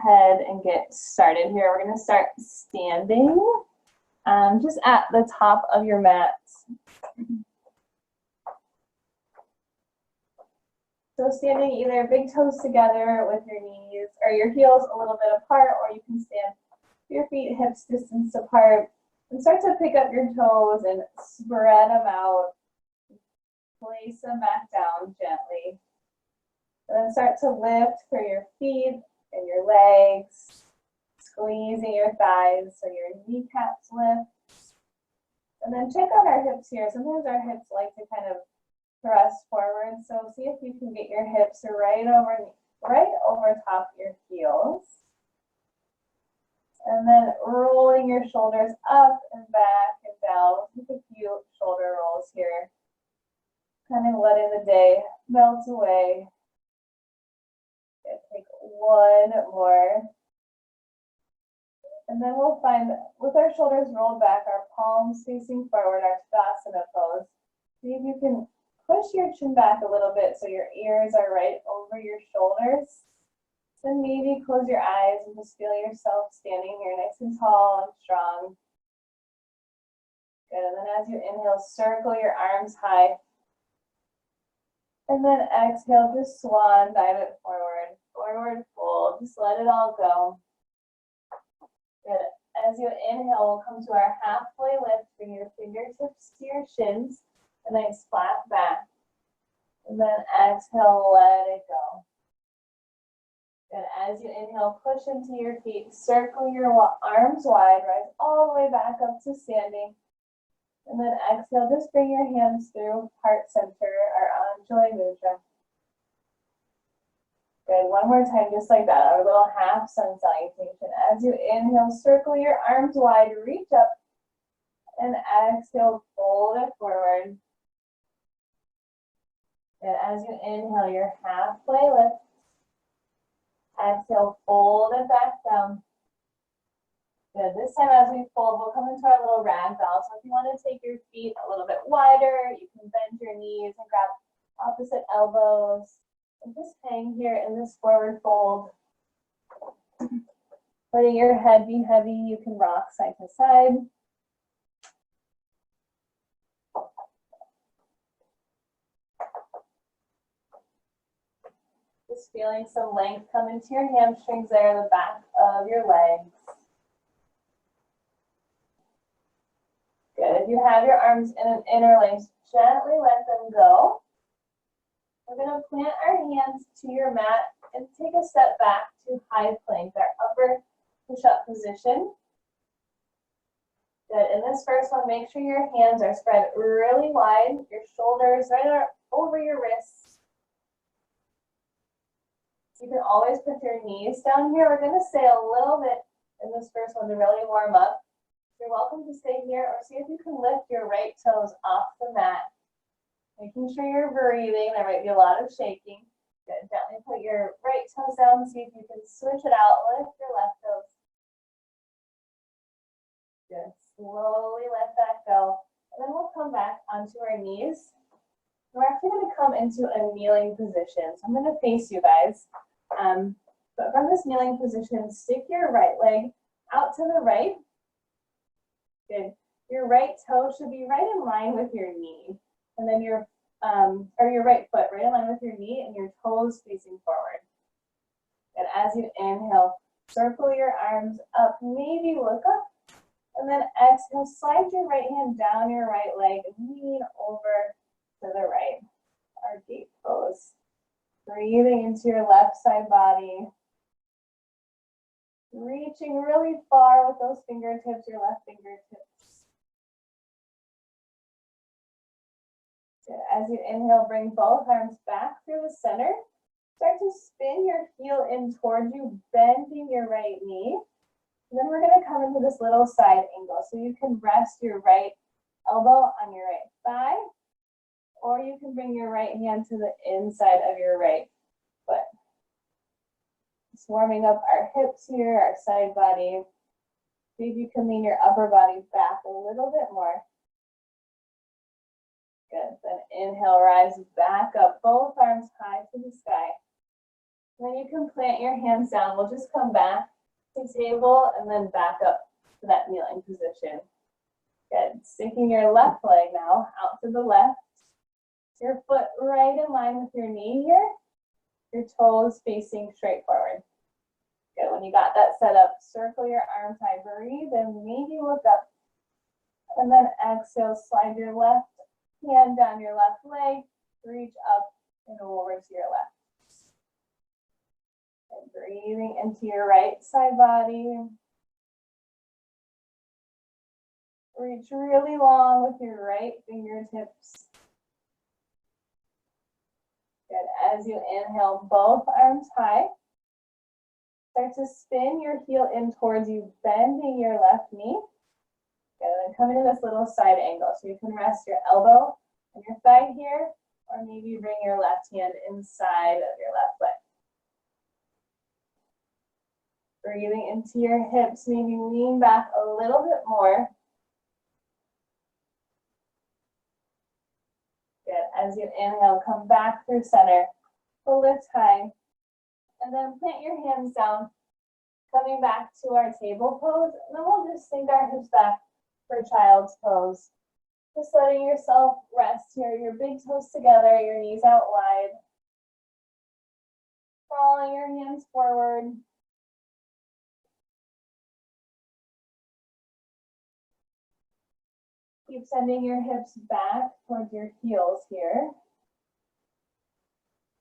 ahead and get started here. We're going to start standing just at the top of your mat. So standing either big toes together with your knees or your heels a little bit apart, or you can stand your feet hips distance apart and start to pick up your toes and spread them out. Place them back down gently. And then start to lift through your feet and your legs, squeezing your thighs so your kneecaps lift. And then check out our hips here. Sometimes our hips like to kind of thrust forward. So see if you can get your hips right over top your heels. And then rolling your shoulders up and back and down. Take a few shoulder rolls here. Kind of letting the day melt away. Take one more. And then we'll find, with our shoulders rolled back, our palms facing forward, our Tadasana pose. See if you can push your chin back a little bit so your ears are right over your shoulders. Then maybe close your eyes and just feel yourself standing here nice and tall and strong. Good, and then as you inhale, circle your arms high. And then exhale, just swan, dive it forward. Forward fold, just let it all go. Good. As you inhale, we'll come to our halfway lift. Bring your fingertips to your shins. A nice flat back. And then exhale, let it go. Good. As you inhale, push into your feet. Circle your arms wide. Rise all the way back up to standing. And then exhale, just bring your hands through heart center or Anjali Mudra. Good, one more time, just like that, our little half sun salutation. As you inhale, circle your arms wide, reach up, and exhale, fold it forward. And as you inhale, your halfway lift. Exhale, fold it back down. Good. This time as we fold, we'll come into our little ragdoll. So if you want to take your feet a little bit wider, you can bend your knees and grab opposite elbows. And just hang here in this forward fold. Letting your head be heavy, you can rock side to side. Just feeling some length come into your hamstrings there, the back of your legs. Good. If you have your arms in an interlace, gently let them go. We're going to plant our hands to your mat and take a step back to high plank, our upper push-up position. Good. In this first one, make sure your hands are spread really wide, your shoulders right over your wrists. You can always put your knees down here. We're going to stay a little bit in this first one to really warm up. You're welcome to stay here or see if you can lift your right toes off the mat. Making sure you're breathing. There might be a lot of shaking. Good. Gently put your right toes down. See if you can switch it out. Lift your left toes. Good. Slowly let that go. And then we'll come back onto our knees. We're actually going to come into a kneeling position. So I'm going to face you guys. But from this kneeling position, stick your right leg out to the right. Good. Your right toe should be right in line with your knee. And then your right foot right in line with your knee and your toes facing forward. And as you inhale, circle your arms up, maybe look up. And then exhale, slide your right hand down your right leg and lean over to the right. Our gate pose. Breathing into your left side body. Reaching really far with those fingertips, your left fingertips. Good. As you inhale, bring both arms back through the center. Start to spin your heel in towards you, bending your right knee. And then we're going to come into this little side angle. So you can rest your right elbow on your right thigh, or you can bring your right hand to the inside of your right foot. Just warming up our hips here, our side body. See if you can lean your upper body back a little bit more. Good. Then inhale, rise back up, both arms high to the sky. Then you can plant your hands down. We'll just come back to table and then back up to that kneeling position. Good. Sticking your left leg now out to the left. Your foot right in line with your knee here. Your toes facing straight forward. Good. When you got that set up, circle your arms high. Breathe and maybe look up. And then exhale, slide your left hand down your left leg. Reach up and over to your left. And breathing into your right side body. Reach really long with your right fingertips. Good. As you inhale, both arms high. Start to spin your heel in towards you, bending your left knee. Good. And then come into this little side angle. So you can rest your elbow on your thigh here, or maybe bring your left hand inside of your left leg. Breathing into your hips, maybe lean back a little bit more. Good. As you inhale, come back through center. Pull lift high. And then plant your hands down, coming back to our table pose. And then we'll just sink our hips back for child's pose. Just letting yourself rest here. Your big toes together, your knees out wide. Crawling your hands forward. Keep sending your hips back towards your heels here.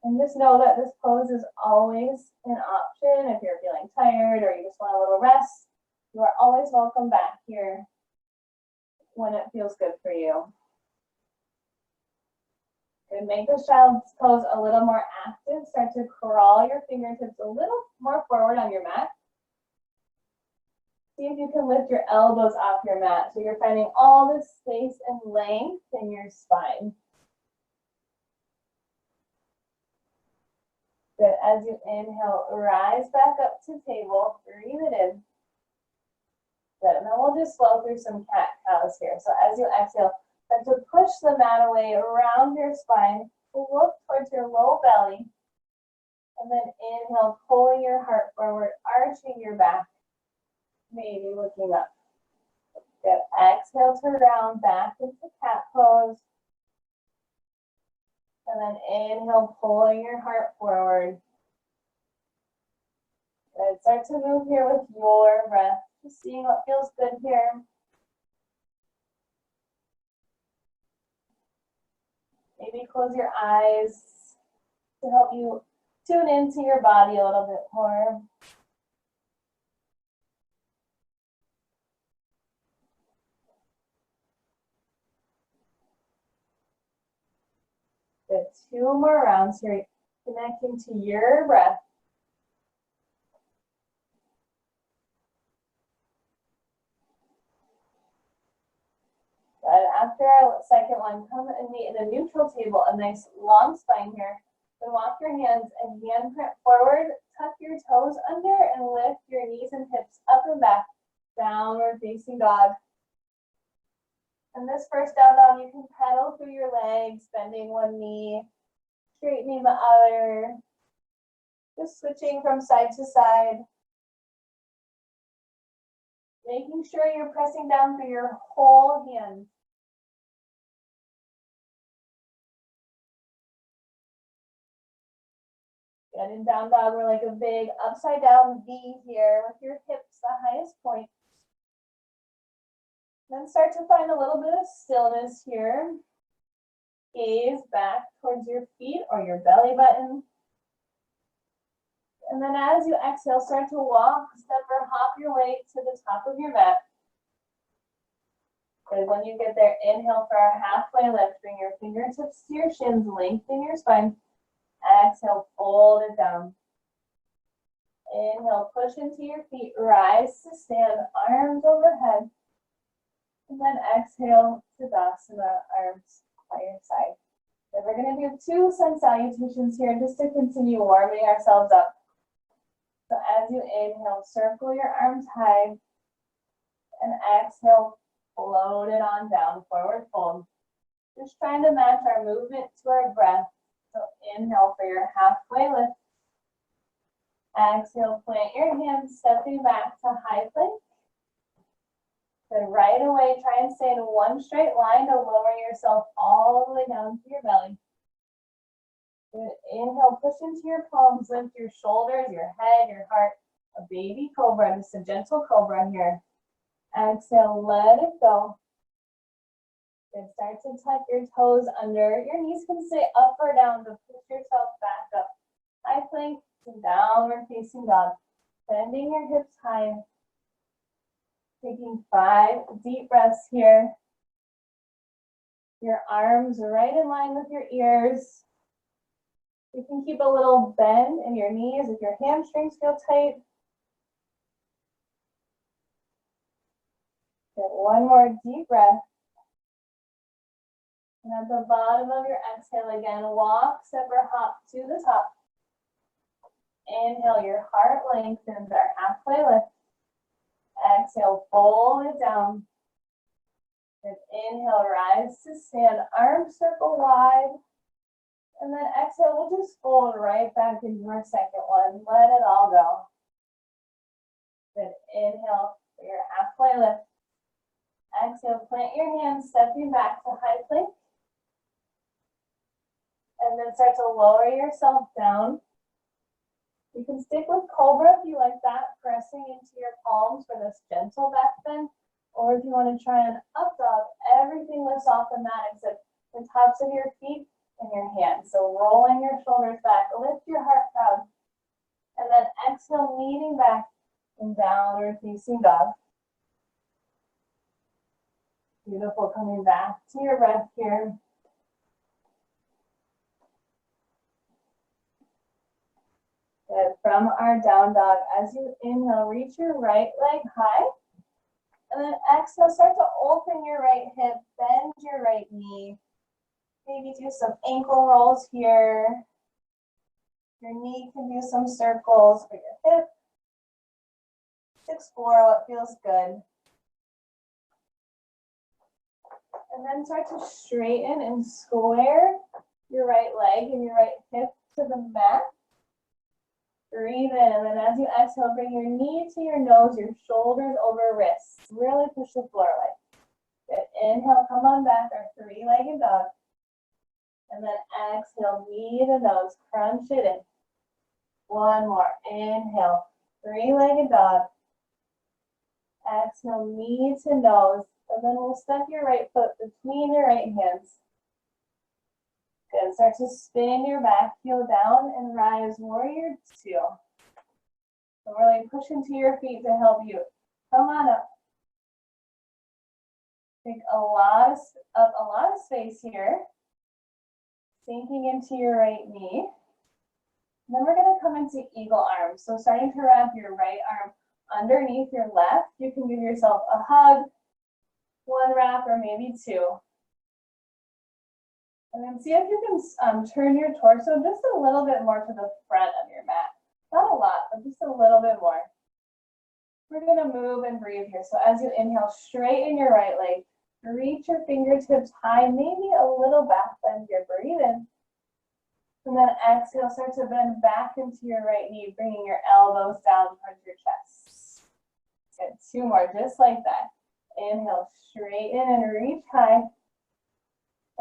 And just know that this pose is always an option. If you're feeling tired or you just want a little rest, you are always welcome back here when it feels good for you. And make this child's pose a little more active. Start to crawl your fingertips a little more forward on your mat. See if you can lift your elbows off your mat so you're finding all this space and length in your spine. Good. As you inhale, rise back up to table. Breathe it in. Good. And then we'll just flow through some cat-cows here. So as you exhale, start to push the mat away around your spine. Look towards your low belly. And then inhale, pulling your heart forward, arching your back. Maybe looking up. Good. Exhale to round back into cat pose. And then inhale, pulling your heart forward. Good. Start to move here with your breath. Just seeing what feels good here. Maybe close your eyes to help you tune into your body a little bit more. Good. 2 more rounds here, connecting to your breath. Good. After our second one, come and meet in a neutral table, a nice long spine here. Then walk your hands and handprint forward, tuck your toes under, and lift your knees and hips up and back, downward facing dog. And this first down dog, you can pedal through your legs, bending one knee, straightening the other, just switching from side to side. Making sure you're pressing down through your whole hand. Good. In down dog, we're like a big upside down V here with your hips the highest point. Then start to find a little bit of stillness here. Gaze back towards your feet or your belly button. And then as you exhale, start to walk, step or hop your way to the top of your mat. And when you get there, inhale for our halfway lift. Bring your fingertips to your shins, lengthen your spine. Exhale, fold it down. Inhale, push into your feet, rise to stand, arms overhead. And then exhale, Tadasana, arms by your side. And we're going to do 2 sun salutations here just to continue warming ourselves up. So as you inhale, circle your arms high. And exhale, float it on down, forward fold. Just trying to match our movement to our breath. So inhale for your halfway lift. Exhale, plant your hands, stepping back to high plank. Then right away, try and stay in one straight line to lower yourself all the way down to your belly. Good. Inhale, push into your palms, lift your shoulders, your head, your heart. A baby cobra, just a gentle cobra here. Exhale, let it go. Then start to tuck your toes under. Your knees can stay up or down to push yourself back up. High plank to downward facing dog. Bending your hips high. Taking 5 deep breaths here. Your arms right in line with your ears. You can keep a little bend in your knees if your hamstrings feel tight. Get one more deep breath. And at the bottom of your exhale again, walk, step or hop to the top. Inhale, your heart lengthens, our halfway lift. Exhale, fold it down. And inhale, rise to stand, arms circle wide. And then exhale, we'll just fold right back into our second one. Let it all go. Then inhale for your halfway lift. Exhale, plant your hands, stepping back to high plank. And then start to lower yourself down. You can stick with cobra if you like that, pressing into your palms for this gentle back bend. Or if you want to try an up dog, everything lifts off the mat except the tops of your feet and your hands. So rolling your shoulders back, lift your heart proud. And then exhale, leaning back in downward facing dog. Beautiful, coming back to your breath here. Good. From our down dog, as you inhale, reach your right leg high. And then exhale, start to open your right hip, bend your right knee. Maybe do some ankle rolls here. Your knee can do some circles for your hip. Just explore what feels good. And then start to straighten and square your right leg and your right hip to the mat. Breathe in, and then as you exhale, bring your knee to your nose, your shoulders over wrists. Really push the floor away. Good. Inhale, come on back, our 3-legged dog. And then exhale, knee to nose, crunch it in. One more. Inhale, 3-legged dog. Exhale, knee to nose. And then we'll step your right foot between your right hands. Good. Start to spin your back heel down and rise, warrior 2. So really push into your feet to help you. Come on up. Take a lot of space here. Sinking into your right knee. And then we're going to come into eagle arms. So starting to wrap your right arm underneath your left. You can give yourself a hug, 1 wrap, or maybe 2. And then see if you can turn your torso just a little bit more to the front of your mat. Not a lot, but just a little bit more. We're going to move and breathe here. So as you inhale, straighten your right leg. Reach your fingertips high, maybe a little back bend here. Breathe in. And then exhale, start to bend back into your right knee, bringing your elbows down towards your chest. Good. 2 more, just like that. Inhale, straighten and reach high.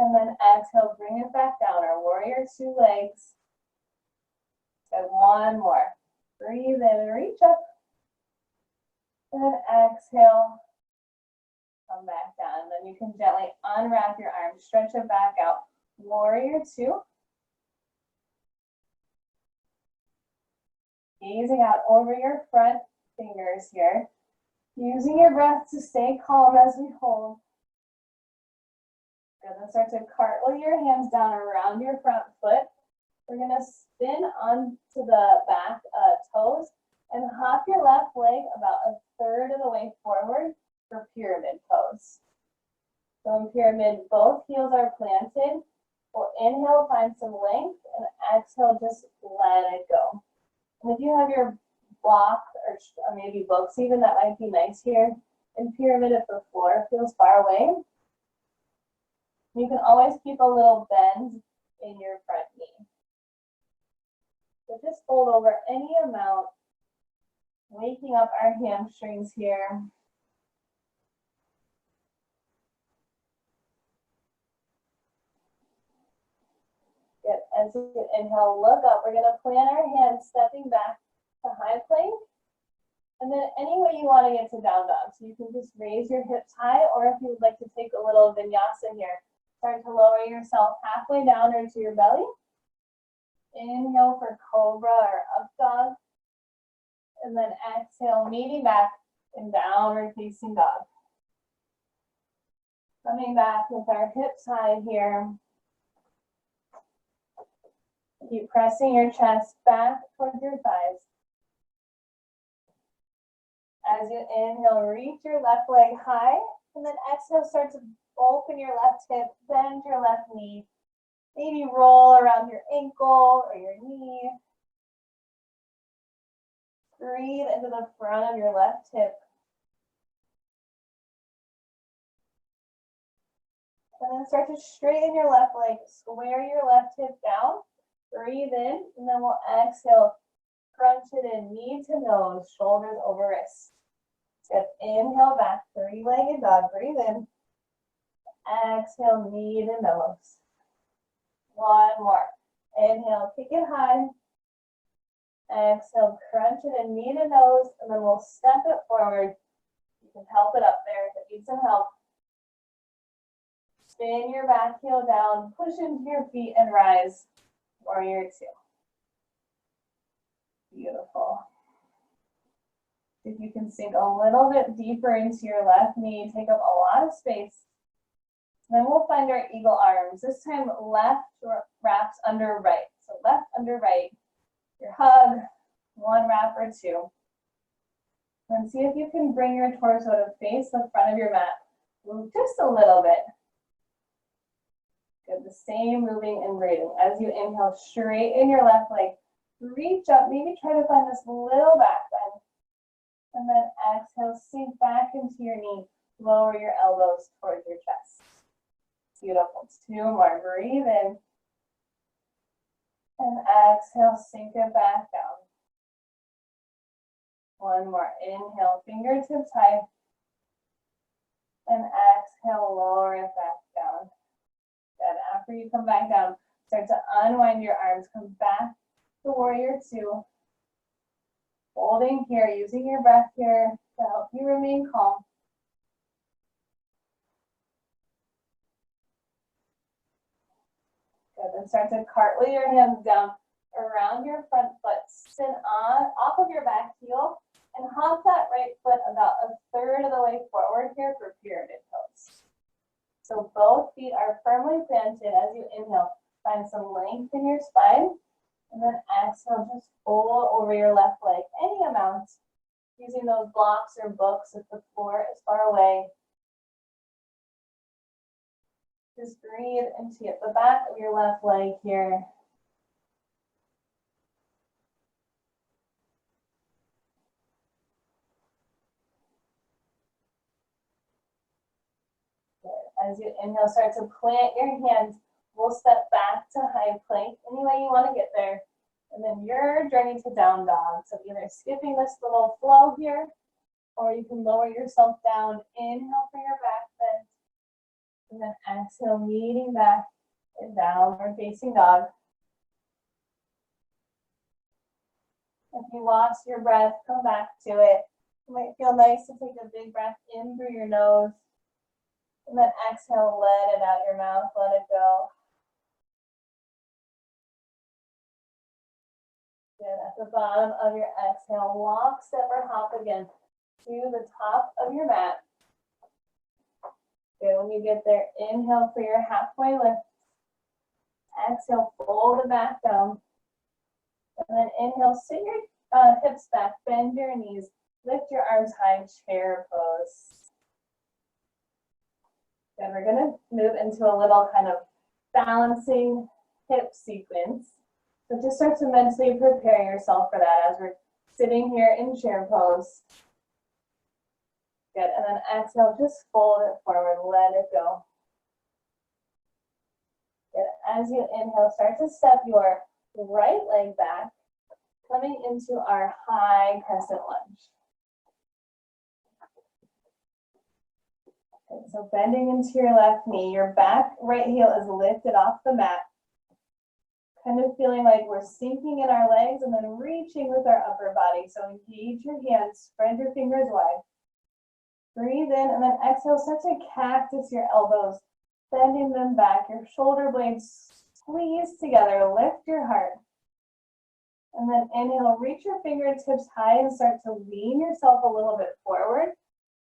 And then exhale, bring it back down, our warrior 2 legs. Good. 1 more. Breathe in, reach up. And then exhale, come back down. And then you can gently unwrap your arms, stretch it back out. Warrior 2. Gazing out over your front fingers here. Using your breath to stay calm as we hold. Good. Then start to cartwheel your hands down around your front foot. We're going to spin onto the back toes and hop your left leg about 1/3 of the way forward for pyramid pose. So in pyramid, both heels are planted. We'll inhale, find some length, and exhale, just let it go. And if you have your block or maybe books even, that might be nice here. In pyramid, if the floor feels far away, you can always keep a little bend in your front knee. So just fold over any amount, waking up our hamstrings here. Good. As you inhale, look up. We're going to plant our hands, stepping back to high plank. And then any way you want to get to down dog. So you can just raise your hips high, or if you would like to take a little vinyasa here, start to lower yourself halfway down into your belly. Inhale for cobra or up dog. And then exhale, meeting back in downward facing dog. Coming back with our hips high here. Keep pressing your chest back towards your thighs. As you inhale, reach your left leg high, and then exhale, start to open your left hip, bend your left knee. Maybe roll around your ankle or your knee. Breathe into the front of your left hip. And then start to straighten your left leg, square your left hip down. Breathe in, and then we'll exhale, crunch it in, knee to nose, shoulders over wrists. Good. Inhale back, three-legged dog. Breathe in. Exhale, knee to nose. One more. Inhale, kick it high. Exhale, crunch it in, knee to nose, and then we'll step it forward. You can help it up there if it needs some help. Spin your back heel down, push into your feet and rise. Warrior two. Beautiful. If you can sink a little bit deeper into your left knee, take up a lot of space. Then we'll find our eagle arms. This time left wraps under right. So left under right. Your hug, one wrap or two. And see if you can bring your torso to face the front of your mat. Move just a little bit. Good, the same moving and breathing. As you inhale, straighten your left leg. Reach up, maybe try to find this little back bend. And then exhale, sink back into your knee. Lower your elbows towards your chest. Beautiful. Two more. Breathe in. And exhale, sink it back down. One more. Inhale, fingertips high. And exhale, lower it back down. Good. After you come back down, start to unwind your arms. Come back to warrior two. Holding here, using your breath here to help you remain calm. Good. Then start to cartwheel your hands down around your front foot. Sit on off of your back heel and hop that right foot about a third of the way forward here for pyramid pose. So both feet are firmly planted as you inhale. Find some length in your spine. And then exhale, just fold over your left leg, any amount, using those blocks or books if the floor is far away. Just breathe into the back of your left leg here. Good. As you inhale, start to plant your hands. We'll step back to high plank, any way you want to get there. And then your journey to down dog. So either skipping this little flow here, or you can lower yourself down. Inhale for your back bend. And then exhale, meeting back in downward facing dog. If you lost your breath, come back to it. It might feel nice to take a big breath in through your nose. And then exhale, let it out your mouth, let it go. Good. At the bottom of your exhale, walk, step, or hop again to the top of your mat. Good. When you get there, inhale for your halfway lift. Exhale, fold it back down. And then inhale, sit your hips back, bend your knees, lift your arms high, chair pose. Good. We're going to move into a little kind of balancing hip sequence. So just start to mentally prepare yourself for that as we're sitting here in chair pose. Good. And then exhale, just fold it forward, let it go. Good. As you inhale, start to step your right leg back. Coming into our high crescent lunge. Okay, so bending into your left knee, your back right heel is lifted off the mat. Kind of feeling like we're sinking in our legs and then reaching with our upper body. So engage your hands, spread your fingers wide. Breathe in and then exhale, start to cactus your elbows, bending them back. Your shoulder blades squeeze together, lift your heart. And then inhale, reach your fingertips high and start to lean yourself a little bit forward.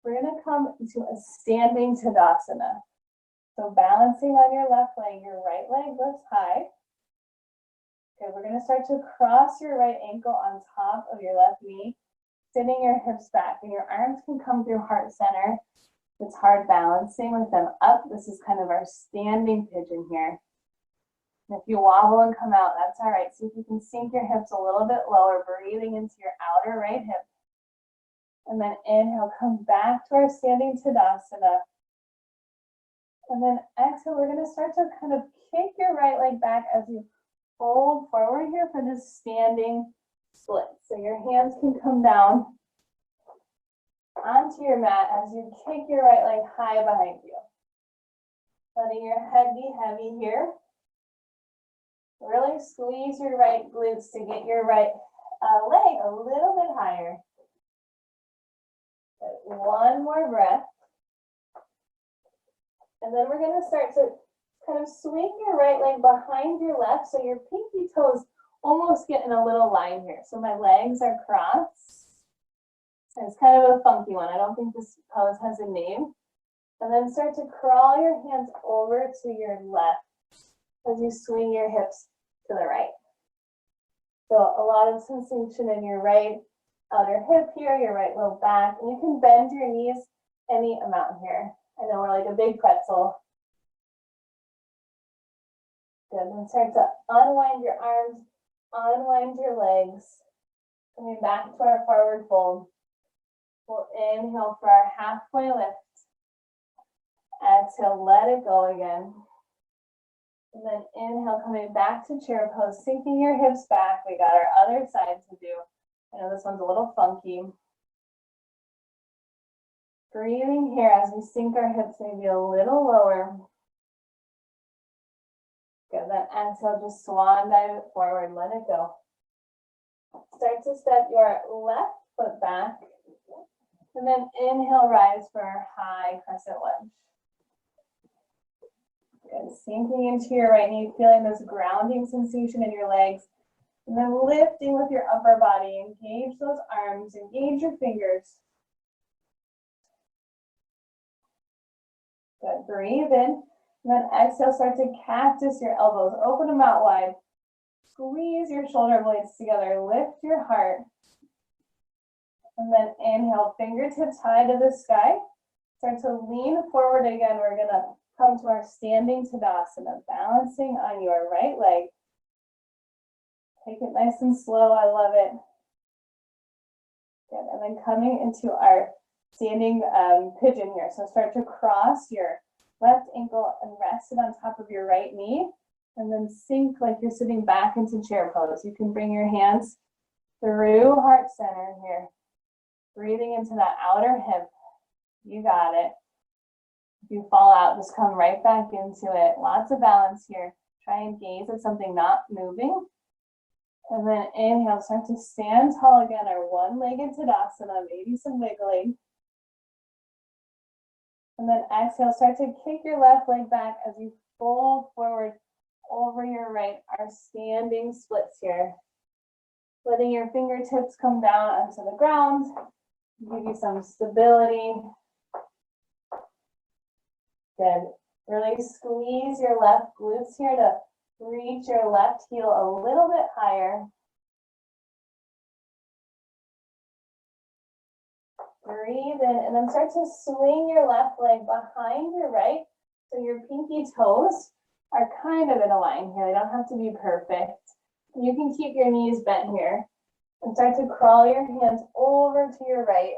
We're going to come into a standing Tadasana. So balancing on your left leg, your right leg lifts high. Okay, we're going to start to cross your right ankle on top of your left knee, sitting your hips back, and your arms can come through heart center. It's hard balancing with them up. This is kind of our standing pigeon here. And if you wobble and come out, that's all right. See if you can sink your hips a little bit lower, breathing into your outer right hip. And then inhale, come back to our standing Tadasana. And then exhale, we're going to start to kind of kick your right leg back as you fold forward here for this standing split. So your hands can come down onto your mat as you kick your right leg high behind you. Letting your head be heavy here. Really squeeze your right glutes to get your right leg a little bit higher. Good. One more breath. And then we're going to start to kind of swing your right leg behind your left so your pinky toes almost get in a little line here. So my legs are crossed. And it's kind of a funky one. I don't think this pose has a name. And then start to crawl your hands over to your left as you swing your hips to the right. So a lot of sensation in your right outer hip here, your right low back, and you can bend your knees any amount here. I know we're like a big pretzel. Good, then start to unwind your arms, unwind your legs. Coming back to our forward fold. We'll inhale for our halfway lift. Exhale, let it go again. And then inhale, coming back to chair pose, sinking your hips back. We got our other side to do. I know this one's a little funky. Breathing here as we sink our hips maybe a little lower. Good, then exhale, just swan dive it forward, let it go. Start to step your left foot back. And then inhale, rise for our high crescent lunge. Good, sinking into your right knee, feeling this grounding sensation in your legs. And then lifting with your upper body, engage those arms, engage your fingers. Good, breathe in. And then exhale, start to cactus your elbows, open them out wide. Squeeze your shoulder blades together, lift your heart. And then inhale, fingertips high to the sky. Start to lean forward again. We're gonna come to our standing Tadasana, balancing on your right leg. Take it nice and slow, I love it. Good, and then coming into our standing pigeon here. So start to cross your left ankle and rest it on top of your right knee. And then sink like you're sitting back into chair pose. You can bring your hands through heart center here. Breathing into that outer hip. You got it. If you fall out, just come right back into it. Lots of balance here. Try and gaze at something not moving. And then inhale, start to stand tall again, our one-legged Tadasana, maybe some wiggling. And then exhale, start to kick your left leg back as you fold forward over your right, our standing splits here. Letting your fingertips come down onto the ground, give you some stability. Good. Really squeeze your left glutes here to reach your left heel a little bit higher. Breathe in and then start to swing your left leg behind your right so your pinky toes are kind of in a line here. They don't have to be perfect. You can keep your knees bent here and start to crawl your hands over to your right.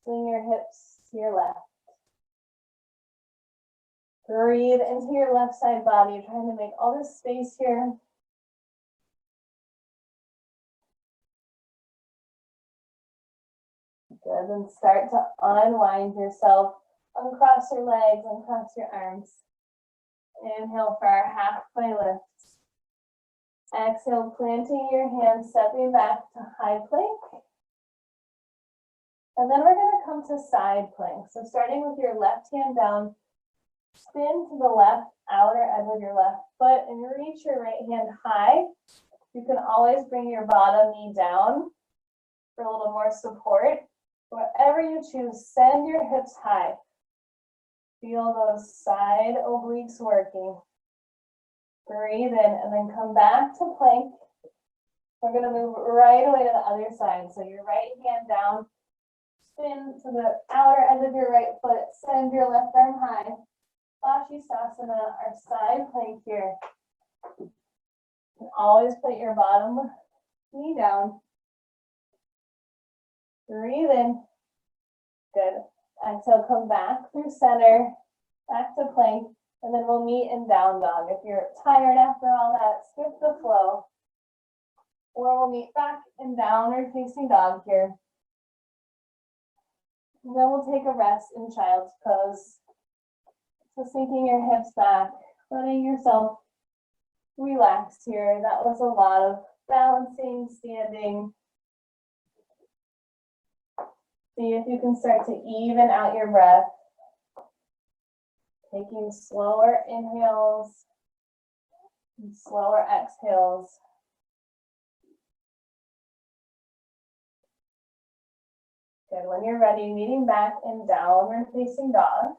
Swing your hips to your left. Breathe into your left side body. You're trying to make all this space here. Good, then start to unwind yourself. Uncross your legs, uncross your arms. Inhale for our halfway lift. Exhale, planting your hands, stepping back to high plank. And then we're going to come to side plank. So starting with your left hand down, spin to the left outer edge of your left foot and reach your right hand high. You can always bring your bottom knee down for a little more support. Whatever you choose, send your hips high. Feel those side obliques working. Breathe in and then come back to plank. We're going to move right away to the other side. So your right hand down, spin to the outer end of your right foot, send your left arm high. Vashisthasana, our side plank here. And always put your bottom knee down. Breathe in. Good. Exhale, come back through center, back to plank, and then we'll meet in down dog. If you're tired after all that, skip the flow. Or we'll meet back in downward facing dog here. And then we'll take a rest in child's pose. So sinking your hips back, letting yourself relax here. That was a lot of balancing, standing. See if you can start to even out your breath. Taking slower inhales and slower exhales. Good. When you're ready, meeting back in downward facing dog.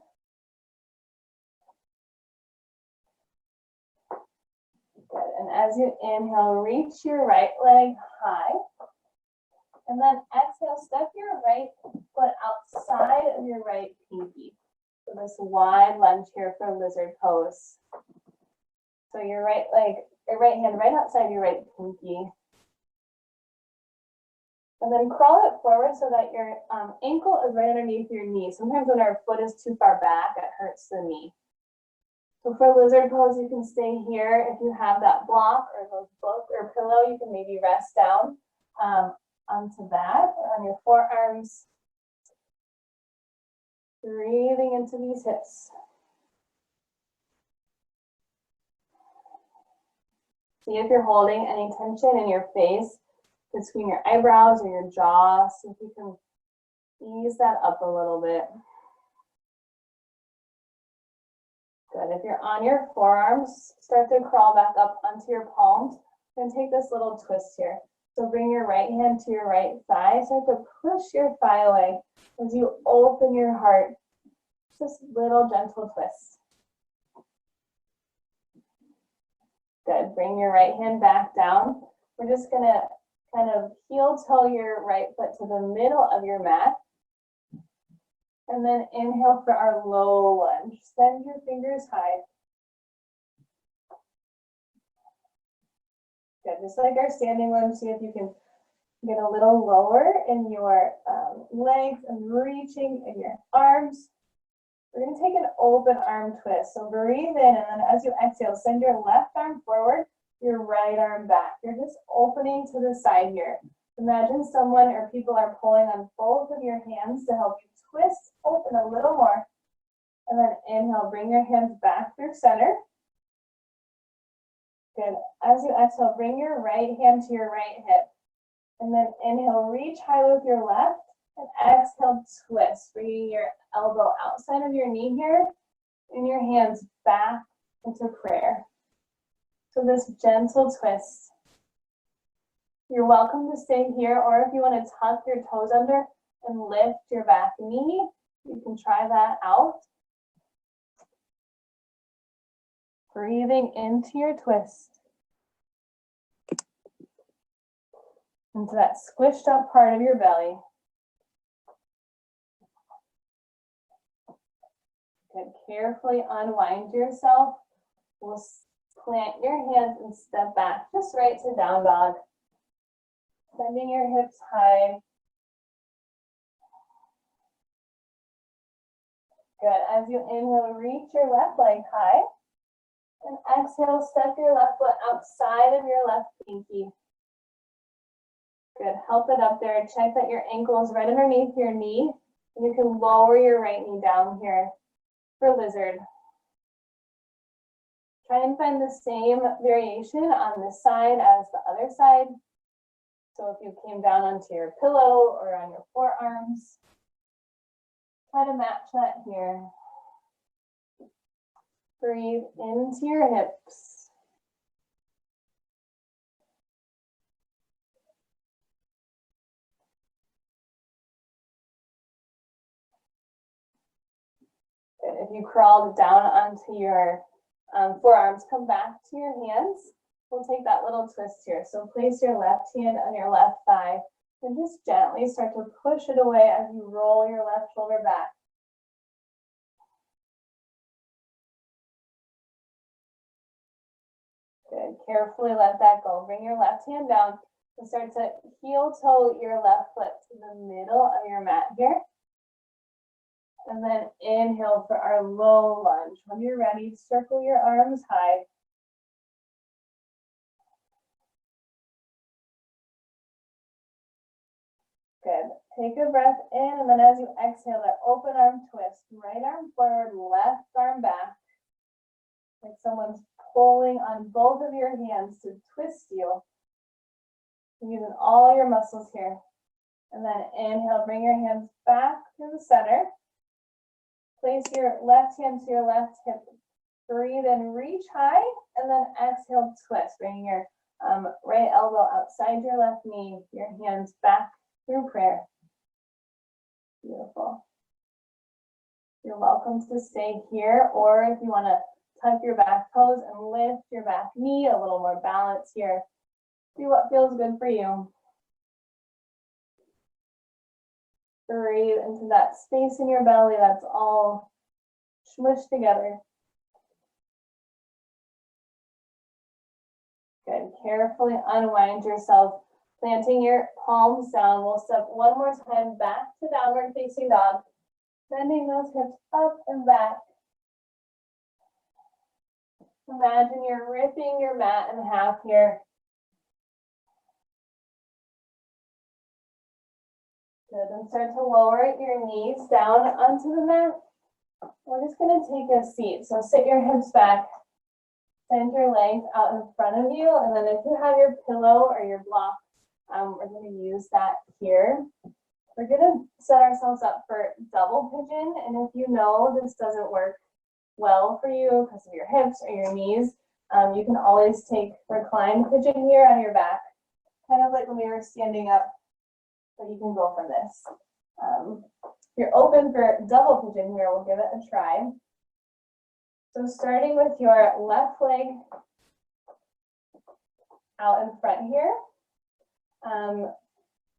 Good. And as you inhale, reach your right leg high. And then exhale, step your right foot outside of your right pinky. So this wide lunge here for lizard pose. So your right leg, your right hand right outside your right pinky. And then crawl it forward so that your ankle is right underneath your knee. Sometimes when our foot is too far back, it hurts the knee. So for lizard pose, you can stay here. If you have that block or those book or pillow, you can maybe rest down onto that or on your forearms. Breathing into these hips. See if you're holding any tension in your face between your eyebrows or your jaw. See if you can ease that up a little bit. Good. If you're on your forearms, start to crawl back up onto your palms. And take this little twist here. So bring your right hand to your right thigh. Start to push your thigh away as you open your heart. Just this little gentle twist. Good. Bring your right hand back down. We're just going to kind of heel toe your right foot to the middle of your mat. And then inhale for our low lunge. Send your fingers high. Good. Just like our standing lunge, see if you can get a little lower in your legs and reaching in your arms. We're going to take an open arm twist. So breathe in, and then as you exhale, send your left arm forward, your right arm back. You're just opening to the side here. Imagine someone or people are pulling on both of your hands to help you twist open a little more. And then inhale, bring your hands back through center. Good. As you exhale, bring your right hand to your right hip. And then inhale, reach high with your left. And exhale, twist, bringing your elbow outside of your knee here. And your hands back into prayer. So this gentle twist. You're welcome to stay here, or if you want to tuck your toes under and lift your back knee, you can try that out. Breathing into your twist. Into that squished up part of your belly. Good. Carefully unwind yourself. We'll plant your hands and step back just right to down dog. Sending your hips high. Good. As you inhale, reach your left leg high. And exhale, step your left foot outside of your left pinky. Good, help it up there. Check that your ankle is right underneath your knee. And you can lower your right knee down here for lizard. Try and find the same variation on this side as the other side. So if you came down onto your pillow or on your forearms, try to match that here. Breathe into your hips. Good. If you crawled down onto your forearms, come back to your hands. We'll take that little twist here. So place your left hand on your left thigh and just gently start to push it away as you roll your left shoulder back. Good. Carefully let that go. Bring your left hand down and start to heel toe your left foot to the middle of your mat here. And then inhale for our low lunge. When you're ready, circle your arms high. Good. Take a breath in, and then as you exhale, that open arm twist. Right arm forward, left arm back. Like someone's pulling on both of your hands to twist you. Using all your muscles here. And then inhale, bring your hands back to the center. Place your left hand to your left hip. Breathe in, reach high, and then exhale, twist. Bring your right elbow outside your left knee, your hands back through prayer. Beautiful. You're welcome to stay here, or if you want to tuck your back toes and lift your back knee, a little more balance here. Do what feels good for you. Breathe into that space in your belly that's all smushed together. Good. Carefully unwind yourself, planting your palms down. We'll step one more time back to downward facing dog, bending those hips up and back. Imagine you're ripping your mat in half here. Good, and start to lower your knees down onto the mat. We're just gonna take a seat. So sit your hips back, send your legs out in front of you, and then if you have your pillow or your block, we're gonna use that here. We're gonna set ourselves up for double pigeon, and if you know this doesn't work well for you because of your hips or your knees, you can always take reclined pigeon here on your back, kind of like when we were standing up. But you can go for this. If you're open for double pigeon here, we'll give it a try. So starting with your left leg out in front here,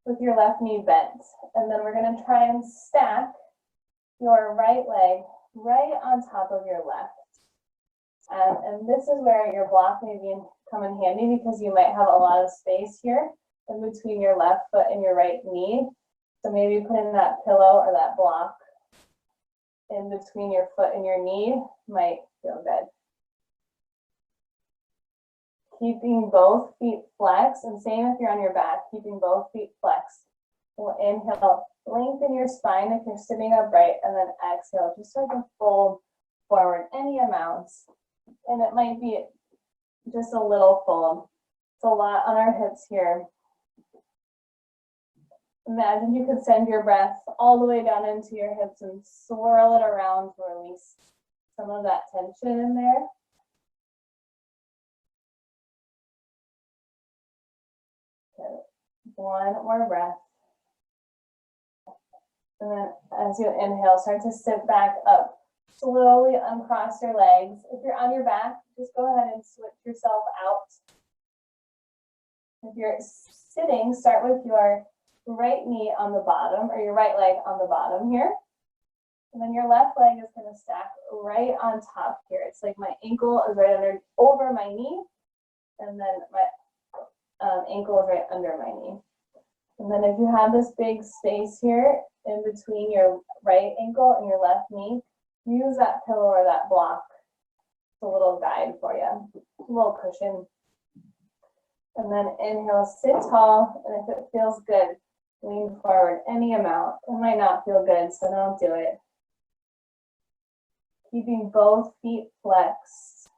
with your left knee bent. And then we're gonna try and stack your right leg right on top of your left. And this is where your block may come in handy because you might have a lot of space here in between your left foot and your right knee. So maybe putting that pillow or that block in between your foot and your knee might feel good. Keeping both feet flexed, and same if you're on your back, keeping both feet flexed. We'll inhale, lengthen your spine if you're sitting upright, and then exhale, just start to fold forward any amounts. And it might be just a little fold. It's a lot on our hips here. Imagine you could send your breath all the way down into your hips and swirl it around to release some of that tension in there. Okay. One more breath. And then as you inhale, start to sit back up. Slowly uncross your legs. If you're on your back, just go ahead and switch yourself out. If you're sitting, start with your right knee on the bottom, or your right leg on the bottom here. And then your left leg is going to stack right on top here. It's like my ankle is right over my knee, and then my ankle is right under my knee. And then if you have this big space here in between your right ankle and your left knee, use that pillow or that block. It's a little guide for you, a little cushion. And then inhale, sit tall, and if it feels good, lean forward any amount. It might not feel good, so don't do it. Keeping both feet flexed.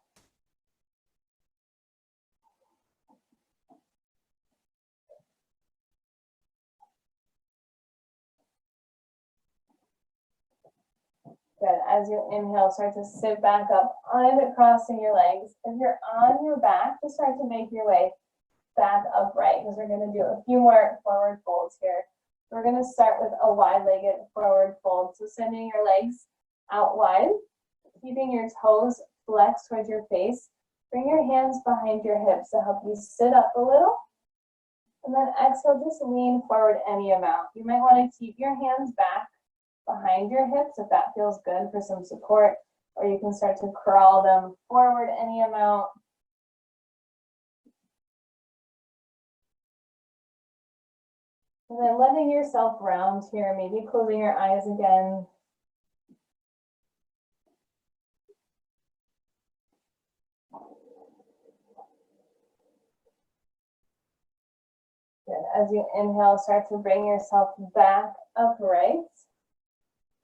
Good. As you inhale, start to sit back up, crossing your legs. If you're on your back, just start to make your way back upright because we're going to do a few more forward folds here. We're going to start with a wide-legged forward fold. So sending your legs out wide, keeping your toes flexed towards your face. Bring your hands behind your hips to help you sit up a little. And then exhale, just lean forward any amount. You might want to keep your hands back behind your hips if that feels good for some support, or you can start to crawl them forward any amount. And then letting yourself round here, maybe closing your eyes again. Good. As you inhale, start to bring yourself back upright.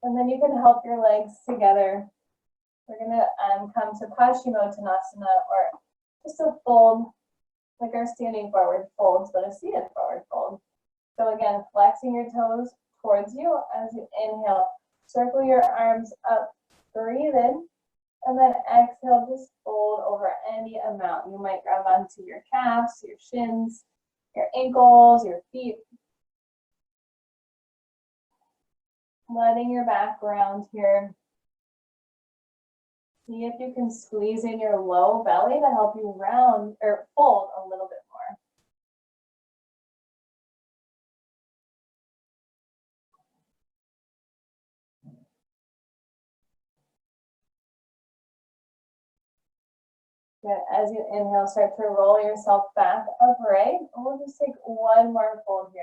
And then you can help your legs together. We're going to come to Paschimottanasana, or just a fold, like our standing forward folds, but a seated forward fold. So again, flexing your toes towards you as you inhale. Circle your arms up, breathe in, and then exhale, just fold over any amount. You might grab onto your calves, your shins, your ankles, your feet. Letting your back round here. See if you can squeeze in your low belly to help you round or fold a little bit more. Good. As you inhale, start to roll yourself back upright. And we'll just take one more fold here.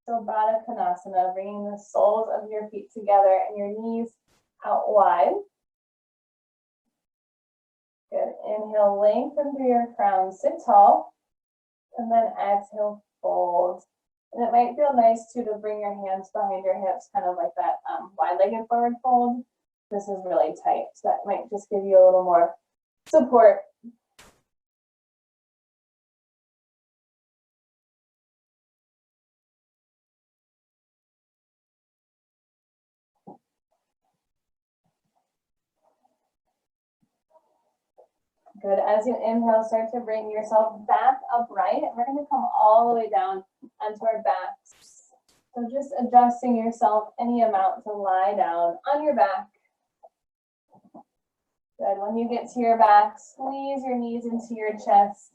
So Baddha Konasana, bringing the soles of your feet together and your knees out wide. Good. Inhale, lengthen through your crown, sit tall. And then exhale, fold. And it might feel nice too to bring your hands behind your hips, kind of like that wide-legged forward fold. This is really tight, so that might just give you a little more support. Good. As you inhale, start to bring yourself back upright. We're going to come all the way down onto our backs. So just adjusting yourself any amount to lie down on your back. Good. When you get to your back, squeeze your knees into your chest.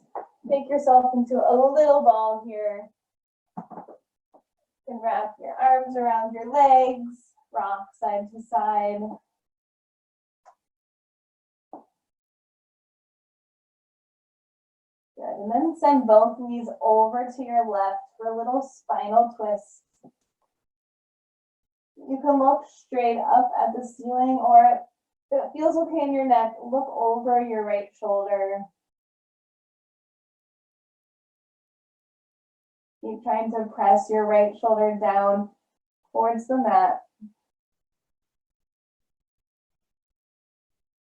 Take yourself into a little ball here. You can wrap your arms around your legs, rock side to side. Good. And then send both knees over to your left for a little spinal twist. You can look straight up at the ceiling, or if it feels okay in your neck, look over your right shoulder. Keep trying to press your right shoulder down towards the mat.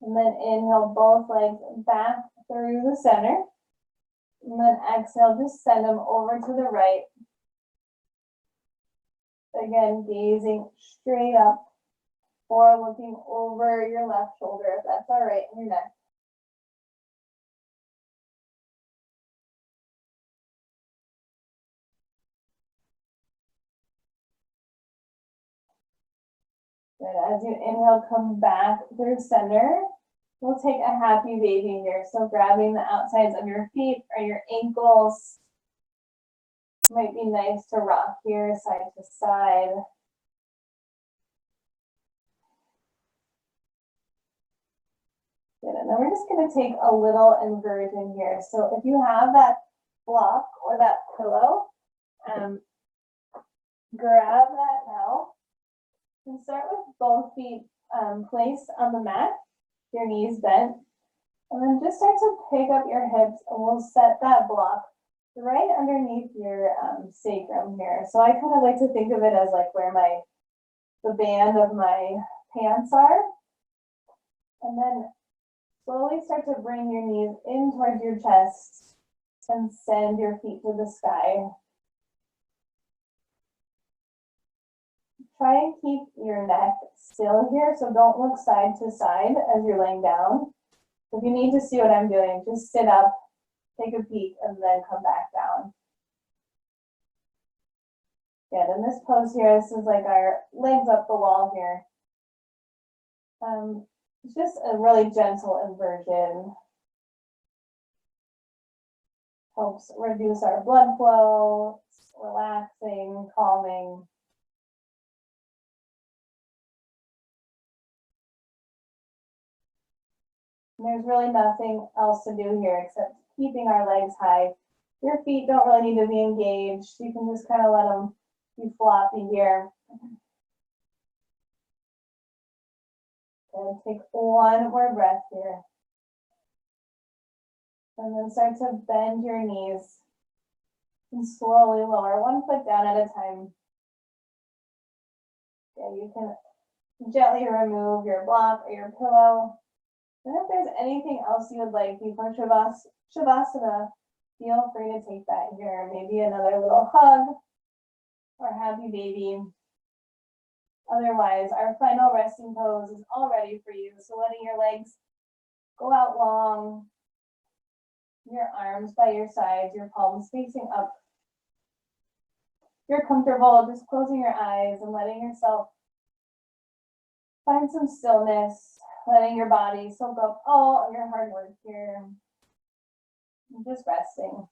And then inhale both legs back through the center. And then exhale, just send them over to the right. Again, gazing straight up or looking over your left shoulder if that's all right in your neck. Good. As you inhale, come back through center. We'll take a happy baby here. So grabbing the outsides of your feet or your ankles. Might be nice to rock here side to side. Good. And then we're just going to take a little inversion here. So if you have that block or that pillow, grab that now. And start with both feet placed on the mat, your knees bent. And then just start to pick up your hips, and we'll set that block right underneath your sacrum here. So I kind of like to think of it as like where the band of my pants are. And then slowly start to bring your knees in towards your chest and send your feet to the sky. Try and keep your neck still here, so don't look side to side as you're laying down. If you need to see what I'm doing, just sit up, take a peek, and then come back down. Good, in this pose here, this is like our legs up the wall here. It's just a really gentle inversion. Helps reduce our blood flow, relaxing, calming. And there's really nothing else to do here except keeping our legs high. Your feet don't really need to be engaged. You can just kind of let them be floppy here. And take one more breath here. And then start to bend your knees and slowly lower one foot down at a time. Okay, you can gently remove your block or your pillow. And if there's anything else you would like before Shavasana, feel free to take that here. Maybe another little hug or happy baby. Otherwise, our final resting pose is all ready for you. So letting your legs go out long, your arms by your sides, your palms facing up. If you're comfortable, just closing your eyes and letting yourself find some stillness, letting your body soak up all of your hard work here. And just resting.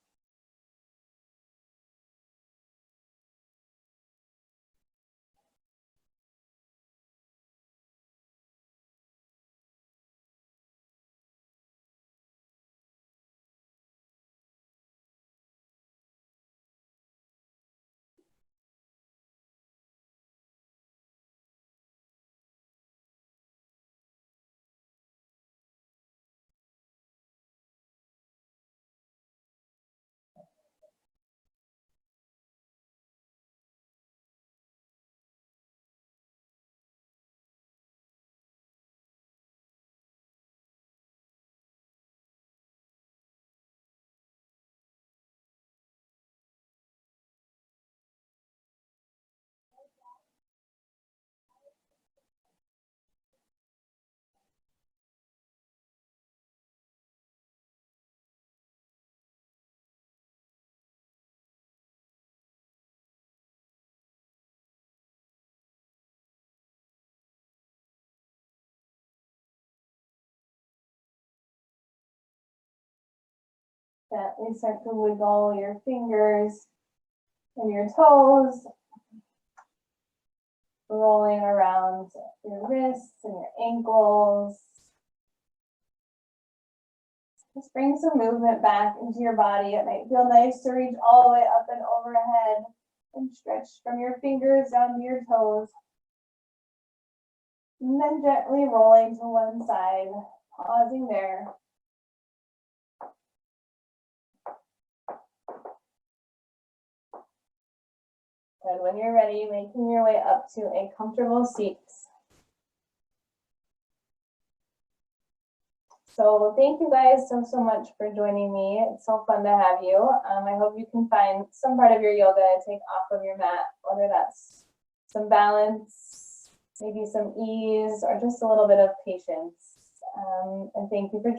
Gently start to wiggle your fingers and your toes, rolling around your wrists and your ankles. Just bring some movement back into your body. It might feel nice to reach all the way up and overhead and stretch from your fingers down to your toes. And then gently rolling to one side, pausing there. And when you're ready, making your way up to a comfortable seat. So thank you guys so much for joining me. It's so fun to have you. I hope you can find some part of your yoga to take off of your mat, whether that's some balance, maybe some ease, or just a little bit of patience. And thank you for joining.